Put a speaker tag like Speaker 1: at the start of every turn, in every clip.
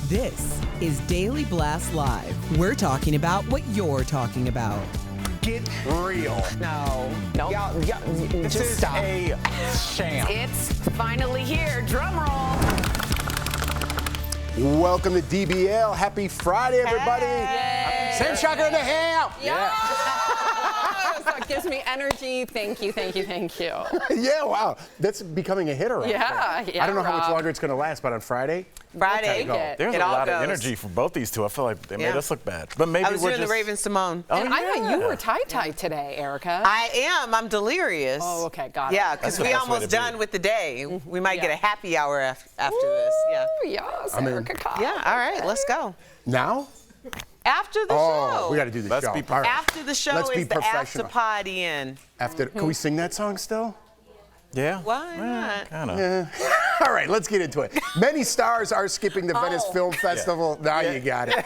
Speaker 1: This is Daily Blast Live. We're talking about what you're talking about.
Speaker 2: Get real.
Speaker 3: No.
Speaker 4: Y'all,
Speaker 2: This
Speaker 4: just
Speaker 2: is
Speaker 4: stop.
Speaker 2: a sham.
Speaker 3: It's finally here. Drum roll.
Speaker 4: Welcome to DBL. Happy Friday, everybody.
Speaker 3: Yay.
Speaker 4: Sam Shocker in the house.
Speaker 3: That gives me energy. Thank you.
Speaker 4: Yeah, wow. That's becoming a hit around here.
Speaker 3: Yeah,
Speaker 4: I don't know how much
Speaker 3: Rob.
Speaker 4: longer it's going to last, but on Friday,
Speaker 3: Friday.
Speaker 2: There's a lot of energy for both these two. I feel like they made us look bad. But maybe
Speaker 5: I was
Speaker 2: we're
Speaker 5: doing
Speaker 2: just
Speaker 5: the Raven Simone.
Speaker 2: Oh,
Speaker 3: And I
Speaker 2: yeah.
Speaker 3: thought you were tie-tie today, Erica.
Speaker 5: I am. I'm delirious.
Speaker 3: Oh, okay, got it.
Speaker 5: Yeah,
Speaker 2: That's
Speaker 5: because
Speaker 2: the
Speaker 5: we
Speaker 2: best way
Speaker 5: almost
Speaker 2: to be.
Speaker 5: done with the day. We might get
Speaker 3: Yeah.
Speaker 5: a happy hour after this. Yeah.
Speaker 3: Yes,
Speaker 4: mean,
Speaker 3: Erica Cobb.
Speaker 5: Yeah. All right. Let's go.
Speaker 4: now?
Speaker 5: After the
Speaker 4: Oh,
Speaker 5: show.
Speaker 4: we got to do the
Speaker 2: Let's
Speaker 4: show.
Speaker 2: be
Speaker 4: All right.
Speaker 5: After the show
Speaker 4: Let's be
Speaker 5: is the
Speaker 4: professional.
Speaker 5: after party in.
Speaker 4: Can we sing that song still?
Speaker 2: Yeah.
Speaker 5: Why not?
Speaker 2: Kind of.
Speaker 4: All right, let's get into it. Many stars are skipping the Venice Film Festival. Now you got it.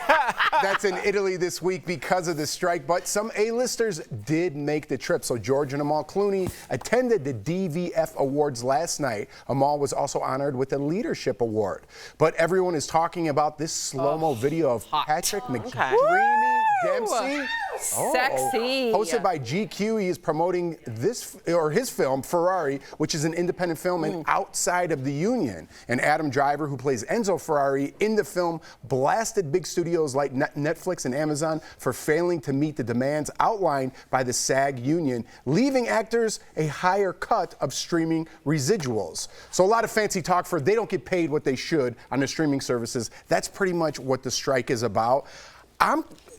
Speaker 4: That's in Italy this week because of the strike, but some A-listers did make the trip. So George and Amal Clooney attended the DVF Awards last night. Amal was also honored with a Leadership Award. But everyone is talking about this slow-mo video of Patrick McDreamy Dempsey.
Speaker 3: Sexy.
Speaker 4: Hosted by GQ, he is promoting his film Ferrari, which is an independent film and outside of the union. And Adam Driver, who plays Enzo Ferrari in the film, blasted big studios like Netflix and Amazon for failing to meet the demands outlined by the SAG union, leaving actors a higher cut of streaming residuals. So a lot of fancy talk for they don't get paid what they should on the streaming services. That's pretty much what the strike is about.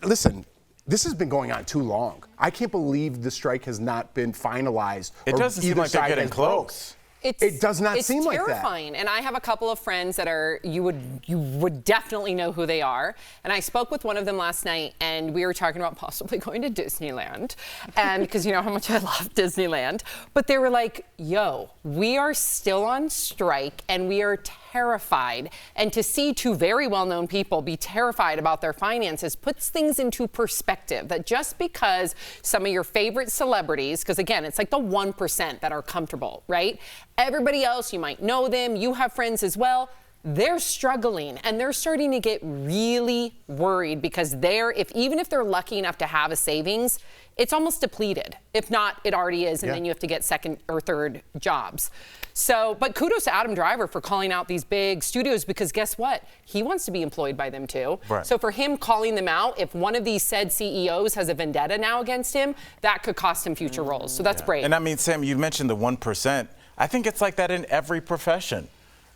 Speaker 4: Listen. This has been going on too long. I can't believe the strike has not been finalized.
Speaker 2: It doesn't seem like they're getting close.
Speaker 4: It does not seem like that.
Speaker 3: It's terrifying. And I have a couple of friends that are, you would definitely know who they are. And I spoke with one of them last night, and we were talking about possibly going to Disneyland. And because you know how much I love Disneyland. But they were like, yo, we are still on strike, and we are terrified. And to see two very well-known people be terrified about their finances puts things into perspective. That just because some of your favorite celebrities, because again, it's like the 1% that are comfortable, right? Everybody else, you might know them, you have friends as well, they're struggling and they're starting to get really worried because even if they're lucky enough to have a savings, it's almost depleted. If not, it already is, and then you have to get second or third jobs. So, but kudos to Adam Driver for calling out these big studios because guess what? He wants to be employed by them too.
Speaker 2: Right.
Speaker 3: So for him calling them out, if one of these said CEOs has a vendetta now against him, that could cost him future roles. So that's brave.
Speaker 2: And I mean, Sam, you mentioned the 1%. I think it's like that in every profession.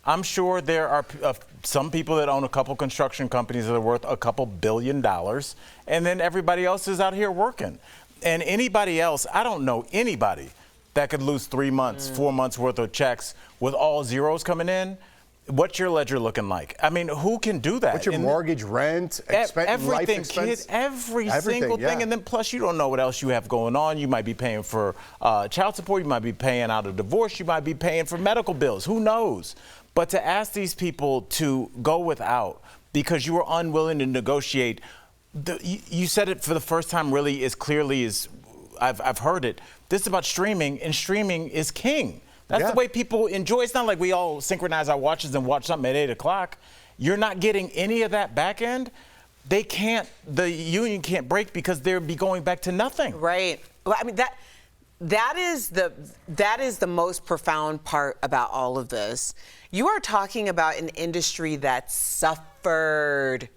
Speaker 2: I'm sure there are some people that own a couple construction companies that are worth a couple $1 billion, and then everybody else is out here working. And anybody else, I don't know anybody that could lose 3 months, 4 months worth of checks with all zeros coming in. What's your ledger looking like? I mean, who can do that?
Speaker 4: What's your mortgage, rent, life
Speaker 2: everything,
Speaker 4: expense?
Speaker 2: kid, every single thing. And then plus you don't know what else you have going on. You might be paying for child support. You might be paying out a divorce. You might be paying for medical bills. Who knows? But to ask these people to go without because you were unwilling to negotiate, you said it for the first time really as clearly as I've heard it. This is about streaming, and streaming is king. That's the way people enjoy. It's not like we all synchronize our watches and watch something at 8 o'clock. You're not getting any of that back end. The union can't break because they'll be going back to nothing.
Speaker 5: Right. Well, I mean, that is the most profound part about all of this. You are talking about an industry that suffered,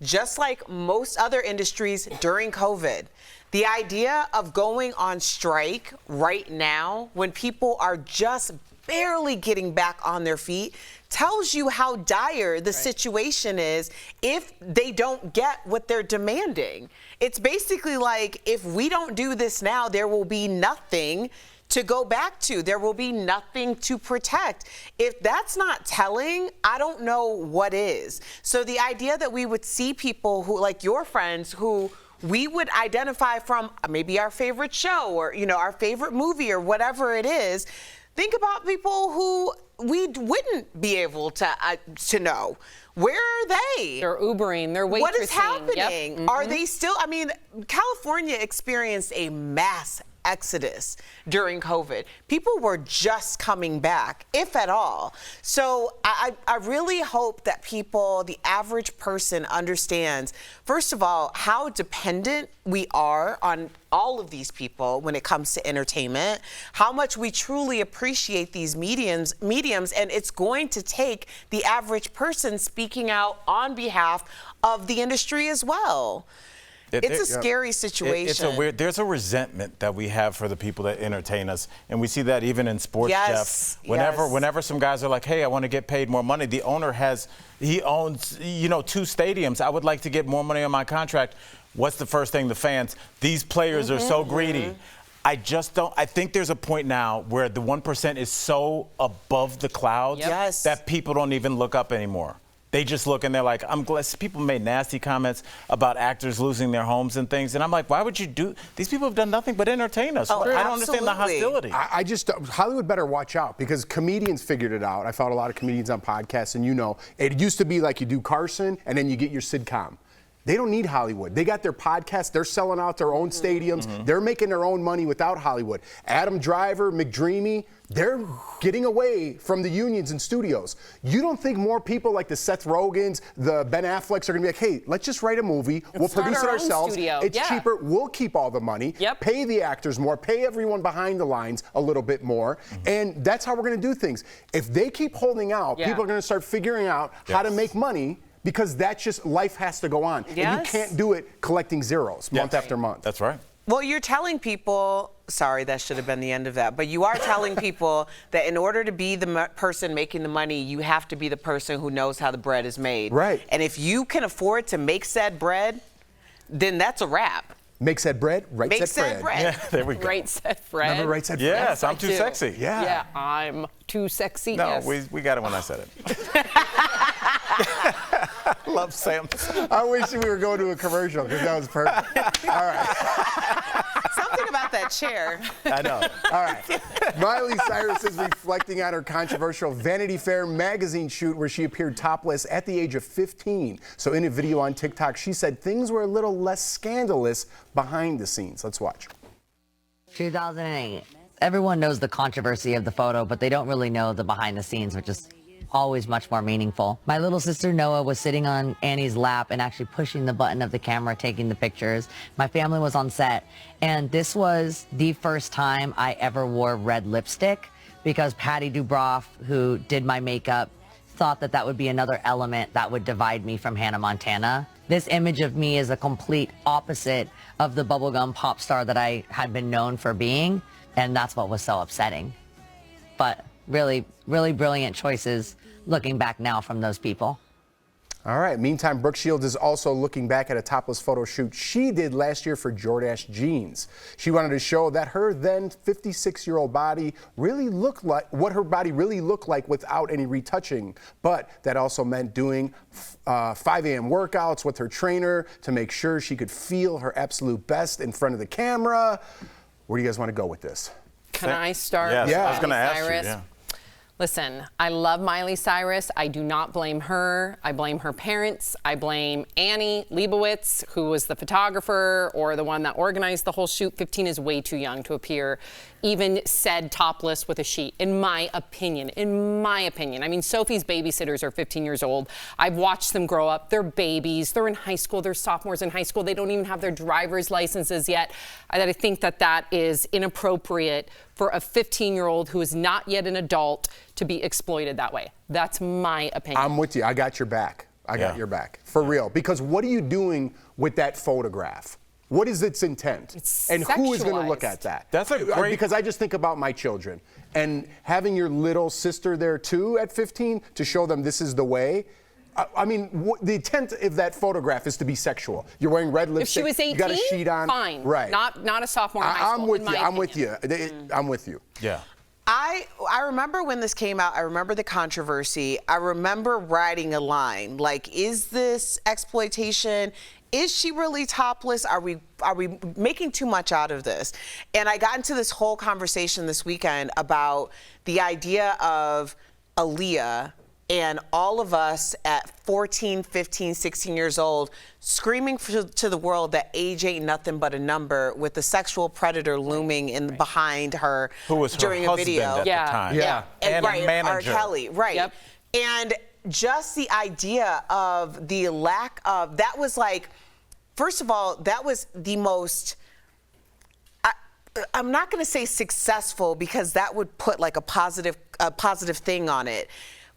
Speaker 5: just like most other industries during COVID. The idea of going on strike right now when people are just barely getting back on their feet tells you how dire the situation is if they don't get what they're demanding. It's basically like, if we don't do this now, there will be nothing to go back to. There will be nothing to protect. If that's not telling, I don't know what is. So the idea that we would see people who, like your friends, who we would identify from maybe our favorite show or, our favorite movie or whatever it is. Think about people who we wouldn't be able to know. Where are they?
Speaker 3: They're Ubering, they're waitressing.
Speaker 5: What is happening?
Speaker 3: Yep.
Speaker 5: Are they still, California experienced a mass exodus during COVID. People were just coming back, if at all. So I really hope that people, the average person, understands, first of all, how dependent we are on all of these people when it comes to entertainment, how much we truly appreciate these mediums, and it's going to take the average person speaking out on behalf of the industry as well. It's a scary situation.
Speaker 2: It's a weird, there's a resentment that we have for the people that entertain us, and we see that even in sports,
Speaker 5: yes,
Speaker 2: Jeff. Whenever some guys are like, hey, I want to get paid more money, the owner he owns, 2 stadiums. I would like to get more money on my contract. What's the first thing the fans, these players are so greedy. I think there's a point now where the 1% is so above the clouds that people don't even look up anymore. They just look and they're like, I'm glad. People made nasty comments about actors losing their homes and things. And I'm like, why would you do? These people have done nothing but entertain us.
Speaker 5: Oh,
Speaker 2: I don't understand the hostility.
Speaker 4: I just, Hollywood better watch out because comedians figured it out. I followed a lot of comedians on podcasts, and it used to be like you do Carson and then you get your sitcom. They don't need Hollywood. They got their podcasts. They're selling out their own stadiums. They're making their own money without Hollywood. Adam Driver, McDreamy, they're getting away from the unions and studios. You don't think more people like the Seth Rogans, the Ben Afflecks are going to be like, hey, let's just write a movie. We'll produce it ourselves. It's cheaper. We'll keep all the money. Pay the actors more. Pay everyone behind the lines a little bit more. And that's how we're going to do things. If they keep holding out, people are going to start figuring out how to make money. Because that's just, life has to go on. And you can't do it collecting zeros month after month.
Speaker 2: That's right.
Speaker 5: Well, you're telling people, sorry, that should have been the end of that, but you are telling people that in order to be the person making the money, you have to be the person who knows how the bread is made.
Speaker 4: Right.
Speaker 5: And if you can afford to make said bread, then that's a wrap.
Speaker 4: Make said bread, right
Speaker 5: Make
Speaker 4: said bread.
Speaker 2: Yeah, there we go.
Speaker 3: Right said bread.
Speaker 4: Remember right said bread?
Speaker 2: Yes, I'm too sexy.
Speaker 3: Yeah, I'm too sexy.
Speaker 2: No,
Speaker 3: yes.
Speaker 2: we got it when I said it. Love Sam.
Speaker 4: I wish we were going to a commercial because that was perfect. All right.
Speaker 5: Something about that chair.
Speaker 2: I know.
Speaker 4: All right. Miley Cyrus is reflecting on her controversial Vanity Fair magazine shoot where she appeared topless at the age of 15. So in a video on TikTok, she said things were a little less scandalous behind the scenes. Let's watch.
Speaker 6: 2008. Everyone knows the controversy of the photo, but they don't really know the behind the scenes, which is always much more meaningful. My little sister Noah was sitting on Annie's lap and actually pushing the button of the camera, taking the pictures. My family was on set, and this was the first time I ever wore red lipstick because Patty Dubroff, who did my makeup, thought that that would be another element that would divide me from Hannah Montana. This image of me is a complete opposite of the bubblegum pop star that I had been known for being, and that's what was so upsetting. But really, really brilliant choices looking back now from those people.
Speaker 4: All right. Meantime, Brooke Shields is also looking back at a topless photo shoot she did last year for Jordache Jeans. She wanted to show that her then 56-year-old body really looked like what her body really looked like without any retouching. But that also meant doing 5 a.m. workouts with her trainer to make sure she could feel her absolute best in front of the camera. Where do you guys want to go with this?
Speaker 3: Can I start?
Speaker 2: Yes,
Speaker 3: with
Speaker 2: I was going to ask
Speaker 3: Cyrus?
Speaker 2: you. Yeah.
Speaker 3: Listen, I love Miley Cyrus. I do not blame her. I blame her parents. I blame Annie Leibovitz, who was the photographer or the one that organized the whole shoot. 15 is way too young to appear even said topless with a sheet, in my opinion. I mean, Sophie's babysitters are 15 years old. I've watched them grow up. They're babies. They're in high school. They're sophomores in high school. They don't even have their driver's licenses yet. I think that that is inappropriate for a 15-year-old who is not yet an adult to be exploited that way. That's my opinion.
Speaker 4: I'm with you. I got your back. I got your back. For real. Because what are you doing with that photograph? What is its intent?
Speaker 3: It's
Speaker 4: and who is going to
Speaker 3: sexualized.
Speaker 4: look at that?
Speaker 2: That's a great...
Speaker 4: Because I just think about my children. And having your little sister there, too, at 15, to show them this is the way. I mean, the intent of that photograph is to be sexual. You're wearing red lipstick.
Speaker 3: If she was 18,
Speaker 4: you got a sheet on.
Speaker 3: fine.
Speaker 4: Right.
Speaker 3: Not a sophomore in high school.
Speaker 4: I'm with you. I'm with you.
Speaker 2: Yeah.
Speaker 5: I remember when this came out, I remember the controversy. I remember writing a line like, is this exploitation? Is she really topless? Are we making too much out of this? And I got into this whole conversation this weekend about the idea of Aaliyah and all of us at 14, 15, 16 years old screaming to the world that age ain't nothing but a number, with the sexual predator looming behind her
Speaker 2: who was
Speaker 5: during
Speaker 2: her
Speaker 5: a video.
Speaker 2: husband at the time.
Speaker 5: Yeah.
Speaker 2: And
Speaker 5: right,
Speaker 2: a manager.
Speaker 5: R. Kelly, right.
Speaker 3: Yep.
Speaker 5: And just the idea of the lack of, that was like, first of all, that was the most, I'm not going to say successful, because that would put like a positive thing on it,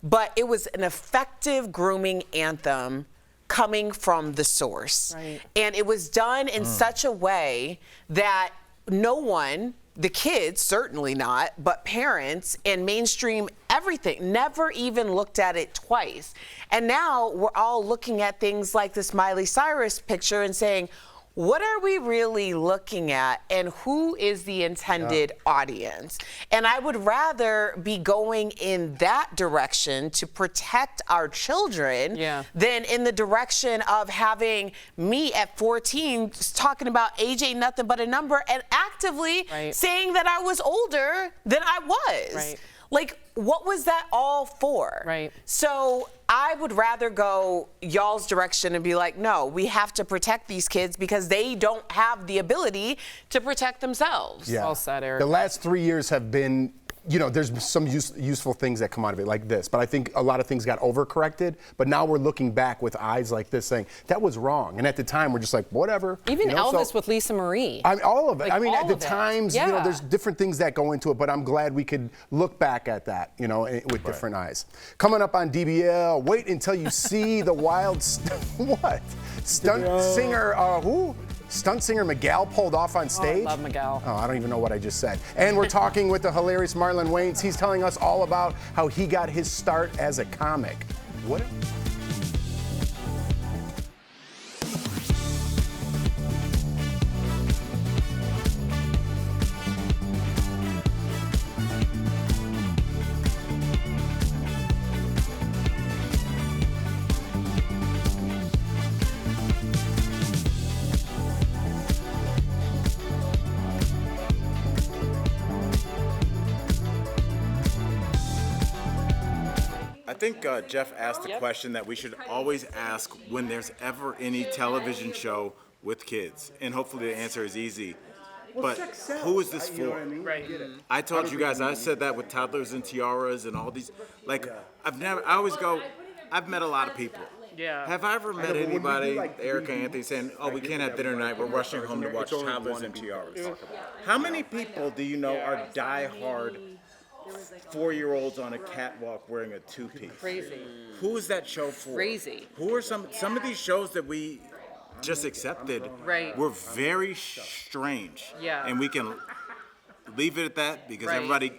Speaker 5: but it was an effective grooming anthem coming from the source.
Speaker 3: Right.
Speaker 5: And it was done in such a way that no one, the kids certainly not, but parents and mainstream everything never even looked at it twice. And now we're all looking at things like this Miley Cyrus picture and saying, what are we really looking at, and who is the intended audience? And I would rather be going in that direction to protect our children than in the direction of having me at 14 talking about age ain't nothing but a number and actively saying that I was older than I was.
Speaker 3: Right.
Speaker 5: Like, what was that all for?
Speaker 3: Right.
Speaker 5: So I would rather go y'all's direction and be like, no, we have to protect these kids because they don't have the ability to protect themselves.
Speaker 4: Yeah.
Speaker 3: Well said, Eric.
Speaker 4: The last 3 years have been, you know, there's some useful things that come out of it, like this. But I think a lot of things got overcorrected. But now we're looking back with eyes like this, saying that was wrong. And at the time, we're just like, whatever.
Speaker 3: Even
Speaker 4: you know?
Speaker 3: Elvis with Lisa Marie.
Speaker 4: I mean, all of it.
Speaker 3: Like,
Speaker 4: I mean, at
Speaker 3: all
Speaker 4: the
Speaker 3: of it.
Speaker 4: times, you know, there's different things that go into it. But I'm glad we could look back at that, you know, with different eyes. Coming up on DBL, wait until you see the wild, what? Stunt singer, who? Stunt singer Miguel pulled off on stage?
Speaker 3: Oh, I love Miguel.
Speaker 4: Oh, I don't even know what I just said. And we're talking with the hilarious Marlon Wayans. He's telling us all about how he got his start as a comic. What?
Speaker 2: I think Jeff asked a question that we should always ask when there's ever any television show with kids. And hopefully the answer is easy. But who is this for? I told you guys, I said that with toddlers and tiaras and all these. Like, I always go, I've met a lot of people.
Speaker 3: Yeah.
Speaker 2: Have I ever met anybody, Erica and Anthony, saying, oh, we can't have dinner tonight, we're rushing home to watch toddlers and tiaras? How many people do you know are diehard 4-year-olds on a catwalk wearing a two-piece?
Speaker 3: Crazy.
Speaker 2: Who is that show for?
Speaker 3: Crazy.
Speaker 2: Who are some of these shows that we just accepted were very strange.
Speaker 3: Yeah.
Speaker 2: And we can leave it at that because everybody,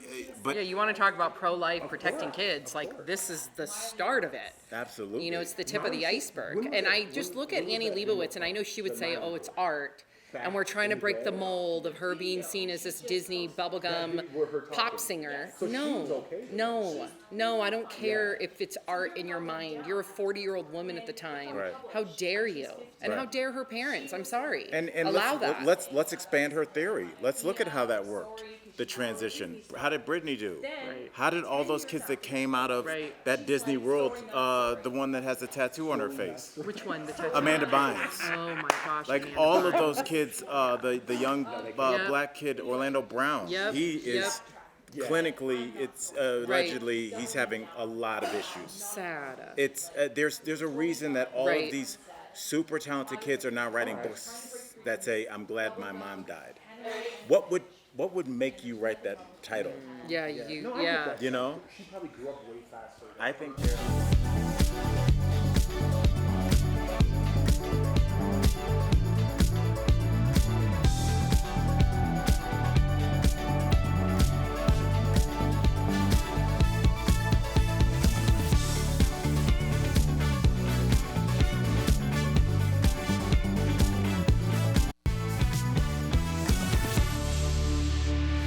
Speaker 2: but
Speaker 3: yeah, you want to talk about pro-life, protecting kids, like this is the start of it.
Speaker 2: Absolutely.
Speaker 3: You know, it's the tip of the iceberg. And I just look at Annie Leibovitz, and I know she would say, oh, it's art. And we're trying to break the mold of her being seen as this Disney bubblegum pop singer. No, I don't care if it's art in your mind. You're a 40-year-old woman at the time.
Speaker 2: Right.
Speaker 3: How dare you? And how dare her parents? I'm sorry.
Speaker 2: And
Speaker 3: allow that.
Speaker 2: Let's expand her theory. Let's look at how that worked. The transition. How did Britney do?
Speaker 3: Right.
Speaker 2: How did all those kids that came out of that Disney World, the one that has the tattoo on her face?
Speaker 3: Which one? The tattoo?
Speaker 2: Amanda Bynes.
Speaker 3: Oh my gosh.
Speaker 2: Like
Speaker 3: Amanda
Speaker 2: all
Speaker 3: Bynes.
Speaker 2: of those kids, the young black kid Orlando Brown. He is clinically, it's allegedly he's having a lot of issues.
Speaker 3: Sad.
Speaker 2: It's there's a reason that all of these super talented kids are now writing books that say, "I'm glad my mom died." What would make you write that title?
Speaker 3: Yeah,
Speaker 2: You know?
Speaker 4: She probably grew up way faster.
Speaker 2: I think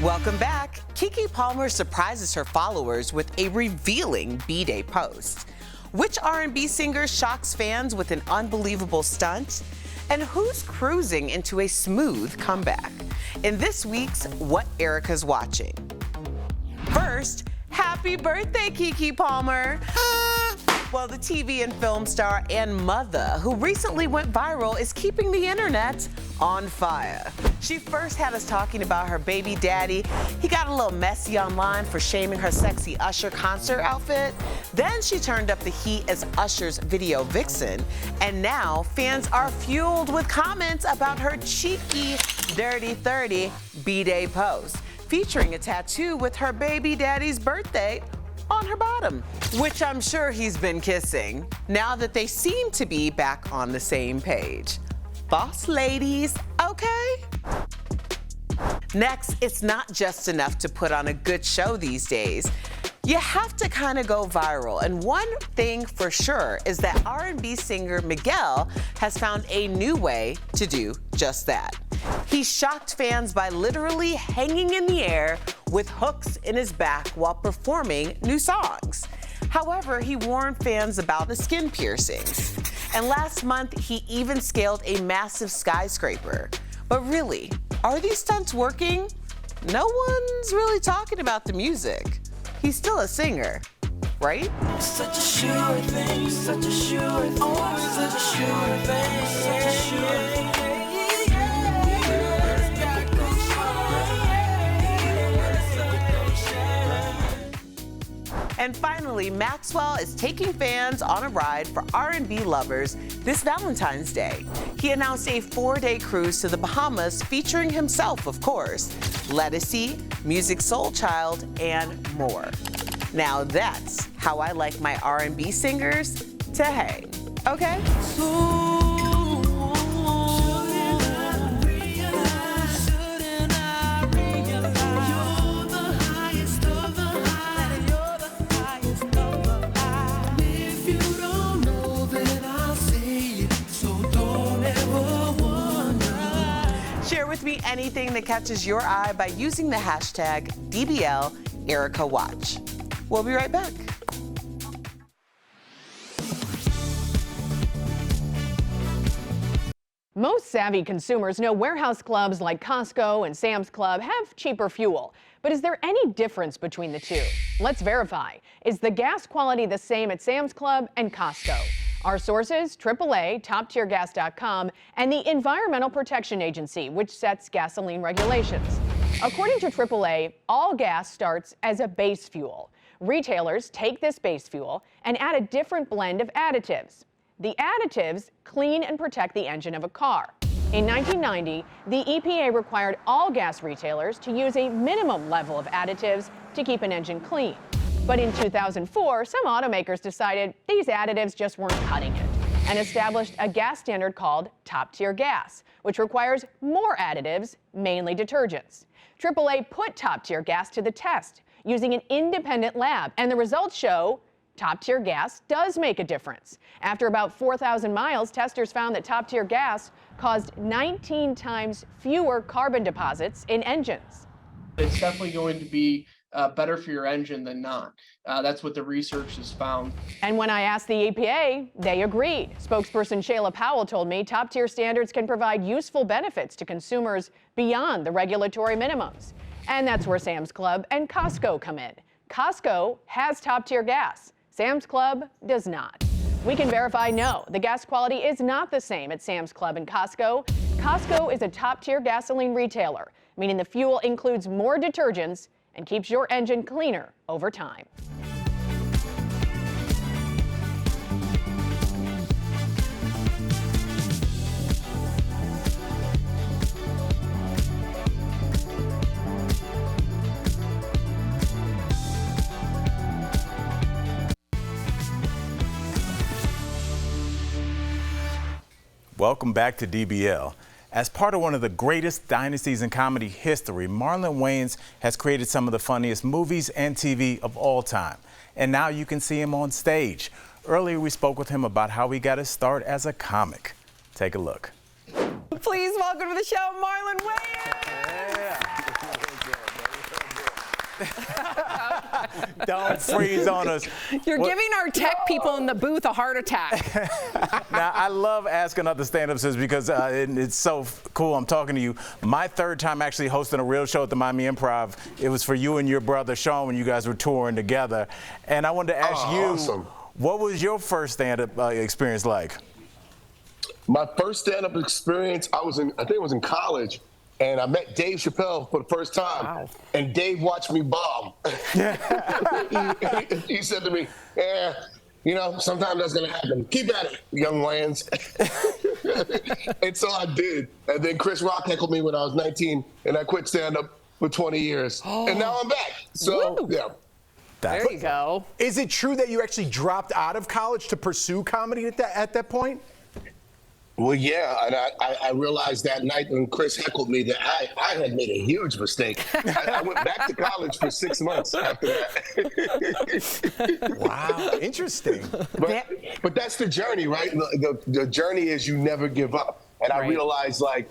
Speaker 5: Welcome back. Keke Palmer surprises her followers with a revealing B-Day post. Which R&B singer shocks fans with an unbelievable stunt? And who's cruising into a smooth comeback? In this week's What Erica's Watching. First, happy birthday, Keke Palmer. Well, the TV and film star and mother, who recently went viral, is keeping the internet on fire. She first had us talking about her baby daddy. He got a little messy online for shaming her sexy Usher concert outfit. Then she turned up the heat as Usher's video vixen. And now fans are fueled with comments about her cheeky Dirty 30 B-Day post, featuring a tattoo with her baby daddy's birthday on her bottom, which I'm sure he's been kissing, now that they seem to be back on the same page. Boss ladies, okay? Next, it's not just enough to put on a good show these days. You have to kind of go viral, and one thing for sure is that R&B singer Miguel has found a new way to do just that. He shocked fans by literally hanging in the air with hooks in his back while performing new songs. However, he warned fans about the skin piercings. And last month, he even scaled a massive skyscraper. But really, are these stunts working? No one's really talking about the music. He's still a singer, right?
Speaker 7: Such a sure thing, such a sure thing, such a sure thing, such a sure thing.
Speaker 5: And finally, Maxwell is taking fans on a ride for R&B lovers this Valentine's Day. He announced a 4-day cruise to the Bahamas featuring himself, of course, Lettucey, Music Soul Child, and more. Now that's how I like my R&B singers to hang, okay? Share with me anything that catches your eye by using the hashtag DBL Erica Watch. We'll be right back.
Speaker 8: Most savvy consumers know warehouse clubs like Costco and Sam's Club have cheaper fuel. But is there any difference between the two? Let's verify. Is the gas quality the same at Sam's Club and Costco? Our sources, AAA, TopTierGas.com, and the Environmental Protection Agency, which sets gasoline regulations. According to AAA, all gas starts as a base fuel. Retailers take this base fuel and add a different blend of additives. The additives clean and protect the engine of a car. In 1990, the EPA required all gas retailers to use a minimum level of additives to keep an engine clean. But in 2004, some automakers decided these additives just weren't cutting it and established a gas standard called Top Tier Gas, which requires more additives, mainly detergents. AAA put Top Tier Gas to the test using an independent lab, and the results show Top Tier Gas does make a difference. After about 4,000 miles, testers found that Top Tier Gas caused 19 times fewer carbon deposits in engines.
Speaker 9: It's definitely going to be better for your engine than not. That's what the research has found.
Speaker 8: And when I asked the EPA, they agreed. Spokesperson Shayla Powell told me top-tier standards can provide useful benefits to consumers beyond the regulatory minimums. And that's where Sam's Club and Costco come in. Costco has top-tier gas. Sam's Club does not. We can verify no, the gas quality is not the same at Sam's Club and Costco. Costco is a top-tier gasoline retailer, meaning the fuel includes more detergents and keeps your engine cleaner over time.
Speaker 2: Welcome back to DBL. As part of one of the greatest dynasties in comedy history, Marlon Wayans has created some of the funniest movies and TV of all time. And now you can see him on stage. Earlier, we spoke with him about how he got his start as a comic. Take a look.
Speaker 3: Please welcome to the show, Marlon Wayans.
Speaker 2: Don't freeze on us.
Speaker 3: You're giving our tech people in the booth a heart attack.
Speaker 2: Now, I love asking other stand-ups because it's so cool. I'm talking to you. My third time actually hosting a real show at the Miami Improv. It was for you and your brother, Sean, when you guys were touring together. And I wanted to ask you,
Speaker 10: awesome.
Speaker 2: What was your first stand-up experience like?
Speaker 10: My first stand-up experience, I think it was in college, and I met Dave Chappelle for the first time.
Speaker 3: Wow.
Speaker 10: And Dave watched me bomb. he said to me, "Yeah, you know, sometimes that's gonna happen. Keep at it, young Wayans." And so I did. And then Chris Rock heckled me when I was 19, and I quit stand-up for 20 years. And now I'm back. So,
Speaker 3: Woo.
Speaker 10: yeah.
Speaker 3: There you go.
Speaker 4: Is it true that you actually dropped out of college to pursue comedy at that point?
Speaker 10: Well, yeah, and I realized that night when Chris heckled me that I had made a huge mistake. I went back to college for 6 months after that.
Speaker 4: Wow, interesting.
Speaker 10: But that's the journey, right? The journey is you never give up. And I realized, like,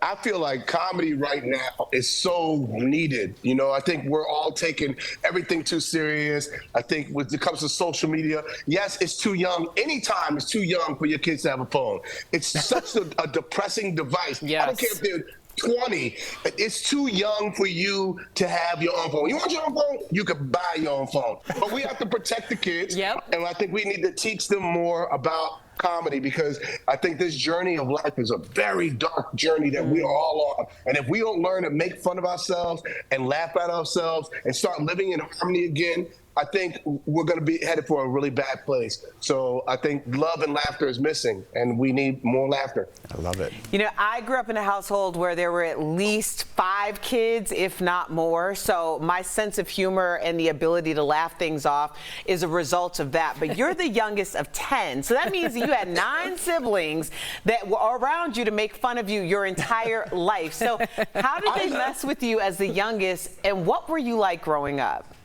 Speaker 10: I feel like comedy right now is so needed. You know, I think we're all taking everything too serious. I think when it comes to social media, yes, it's too young. Anytime it's too young for your kids to have a phone. It's such a depressing device.
Speaker 3: Yes.
Speaker 10: I don't care if they're 20. It's too young for you to have your own phone. You want your own phone? You could buy your own phone. But we have to protect the kids.
Speaker 3: Yep.
Speaker 10: And I think we need to teach them more about comedy, because I think this journey of life is a very dark journey that we are all on. And if we don't learn to make fun of ourselves and laugh at ourselves and start living in harmony again, I think we're going to be headed for a really bad place. So I think love and laughter is missing, and we need more laughter.
Speaker 4: I love it.
Speaker 5: You know, I grew up in a household where there were at least 5 kids, if not more. So my sense of humor and the ability to laugh things off is a result of that. But you're the youngest of 10. So that means that you had 9 siblings that were around you to make fun of you your entire life. So how did they mess with you as the youngest, and what were you like growing up?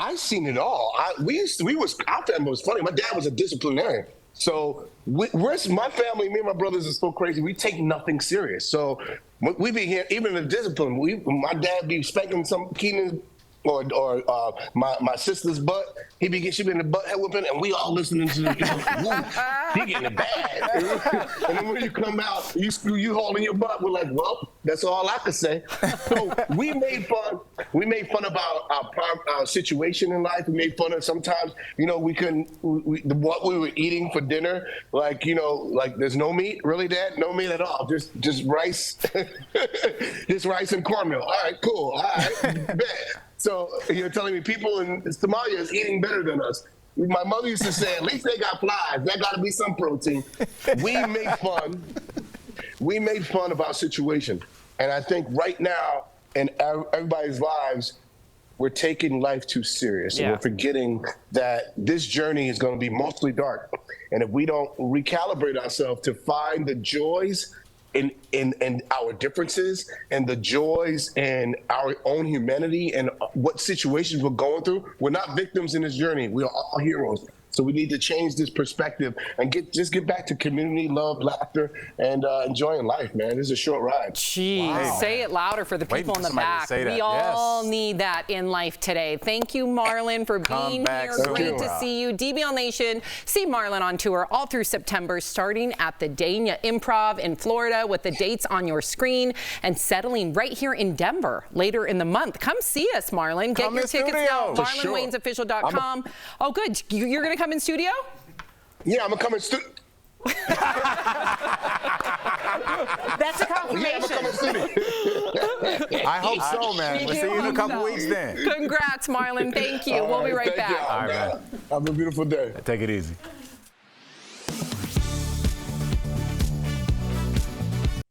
Speaker 10: I seen it all. Our family was funny. My dad was a disciplinarian. So my family, me and my brothers are so crazy. We take nothing serious. So we be here, even in the discipline, my dad be spanking some Keenan or my sister's butt. She be in the butt head whipping, and we all listening to the, he getting it bad. And then when you come out, you holding your butt. We're like, well, that's all I could say. So we made fun. We made fun about our situation in life. We made fun of sometimes, you know, what we were eating for dinner. Like, you know, like there's no meat, really, Dad? No meat at all. Just rice, just rice and cornmeal. All right, cool. All right, bet. So you're telling me people in Somalia is eating better than us. My mother used to say, at least they got flies. There got to be some protein. We made fun. We made fun of our situation. And I think right now in everybody's lives, we're taking life too serious. And we're forgetting that this journey is going to be mostly dark. And if we don't recalibrate ourselves to find the joys in our differences and the joys in our own humanity and what situations we're going through, we're not victims in this journey. We are all heroes. So we need to change this perspective and get back to community, love, laughter, and enjoying life, man. This is a short ride.
Speaker 3: Jeez, wow. Say it louder for the people in the back. We all need that in life today. Thank you, Marlon, for being here. Great to see you. DBL Nation, see Marlon on tour all through September, starting at the Dania Improv in Florida with the dates on your screen and settling right here in Denver later in the month. Come see us, Marlon. Get your tickets now. MarlonWaynesOfficial.com. Oh, good. You're going to come in studio?
Speaker 10: Yeah, I'm gonna come in studio.
Speaker 5: That's a confirmation.
Speaker 10: Yeah, I'm gonna come in studio.
Speaker 2: I hope so, man. We'll see you in a couple weeks then.
Speaker 3: Congrats, Marlon. Thank you. We'll be right back.
Speaker 10: All right, man. Have a beautiful day.
Speaker 2: Take it easy.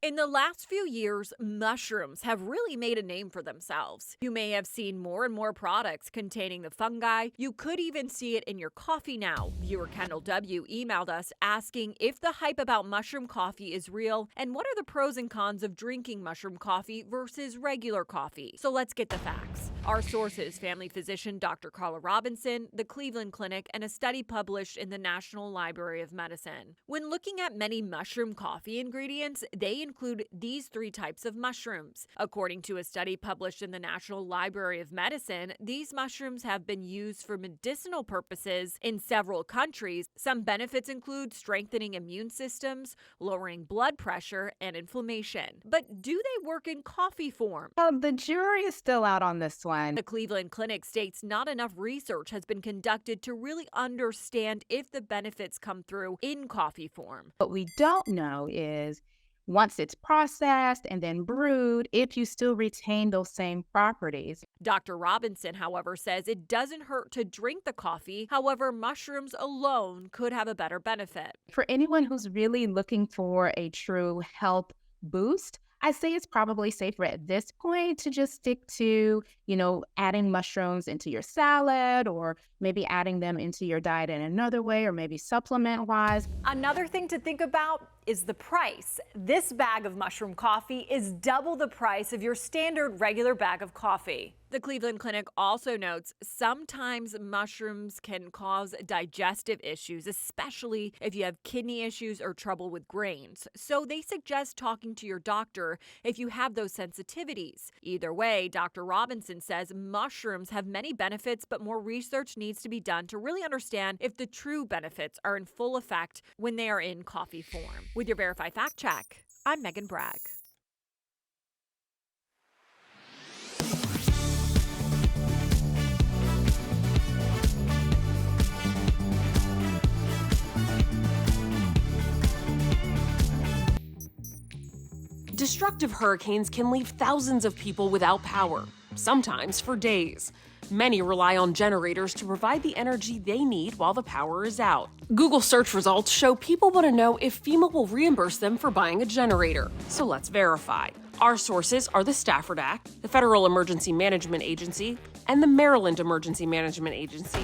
Speaker 11: In the last few years, mushrooms have really made a name for themselves. You may have seen more and more products containing the fungi. You could even see it in your coffee now. Viewer Kendall W. emailed us asking if the hype about mushroom coffee is real and what are the pros and cons of drinking mushroom coffee versus regular coffee. So let's get the facts. Our sources, family physician Dr. Carla Robinson, the Cleveland Clinic, and a study published in the National Library of Medicine. When looking at many mushroom coffee ingredients, they include include these 3 types of mushrooms. According to a study published in the National Library of Medicine, these mushrooms have been used for medicinal purposes in several countries. Some benefits include strengthening immune systems, lowering blood pressure, and inflammation. But do they work in coffee form?
Speaker 12: The jury is still out on this one.
Speaker 11: The Cleveland Clinic states not enough research has been conducted to really understand if the benefits come through in coffee form.
Speaker 12: What we don't know is once it's processed and then brewed, if you still retain those same properties.
Speaker 11: Dr. Robinson, however, says it doesn't hurt to drink the coffee. However, mushrooms alone could have a better benefit.
Speaker 12: For anyone who's really looking for a true health boost, I say it's probably safer at this point to just stick to, adding mushrooms into your salad, or maybe adding them into your diet in another way, or maybe supplement-wise.
Speaker 11: Another thing to think about is the price. This bag of mushroom coffee is double the price of your standard regular bag of coffee. The Cleveland Clinic also notes sometimes mushrooms can cause digestive issues, especially if you have kidney issues or trouble with grains. So they suggest talking to your doctor if you have those sensitivities. Either way, Dr. Robinson says mushrooms have many benefits, but more research needs to be done to really understand if the true benefits are in full effect when they are in coffee form. With your Verify Fact Check, I'm Megan Bragg.
Speaker 13: Destructive hurricanes can leave thousands of people without power, sometimes for days. Many rely on generators to provide the energy they need while the power is out. Google search results show people want to know if FEMA will reimburse them for buying a generator. So let's verify. Our sources are the Stafford Act, the Federal Emergency Management Agency, and the Maryland Emergency Management Agency.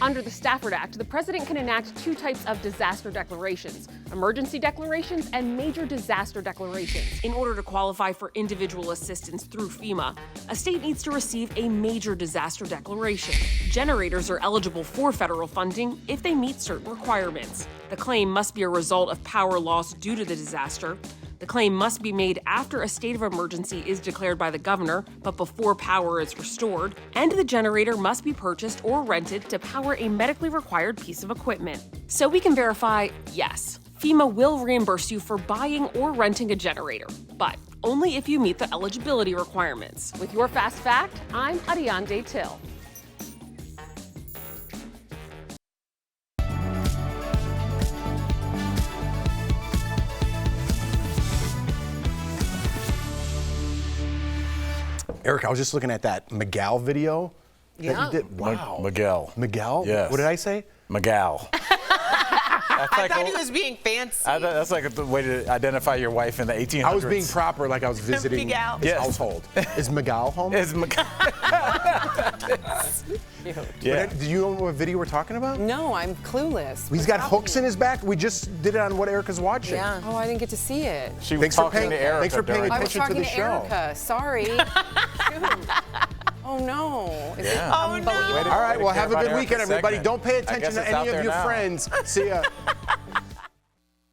Speaker 13: Under the Stafford Act, the president can enact 2 types of disaster declarations: emergency declarations and major disaster declarations. In order to qualify for individual assistance through FEMA, a state needs to receive a major disaster declaration. Generators are eligible for federal funding if they meet certain requirements. The claim must be a result of power loss due to the disaster. The claim must be made after a state of emergency is declared by the governor, but before power is restored, and the generator must be purchased or rented to power a medically required piece of equipment. So we can verify, yes, FEMA will reimburse you for buying or renting a generator, but only if you meet the eligibility requirements. With your Fast Fact, I'm Ariane Till.
Speaker 4: Eric, I was just looking at that Miguel video.
Speaker 5: Yeah.
Speaker 4: That you did. Wow.
Speaker 2: Miguel.
Speaker 4: Miguel?
Speaker 2: Yes.
Speaker 4: What did I say?
Speaker 2: Miguel.
Speaker 5: I thought he was being fancy.
Speaker 2: That's like the way to identify your wife in the 1800s.
Speaker 4: I was being proper, like I was visiting
Speaker 5: Miguel.
Speaker 4: his household. Is Miguel home?
Speaker 2: Is Miguel.
Speaker 4: Yeah. Do you know what video we're talking about?
Speaker 3: No, I'm clueless.
Speaker 4: He's got hooks in his back. We just did it on What Erica's Watching.
Speaker 3: Yeah. Oh, I didn't get to see it.
Speaker 2: She was talking to Erica.
Speaker 4: Thanks for paying attention to the show.
Speaker 3: Erica. Sorry. Shoot. Oh no.
Speaker 5: Oh no.
Speaker 4: All right, well, have a good weekend, everybody. Don't pay attention to any of your friends. See ya.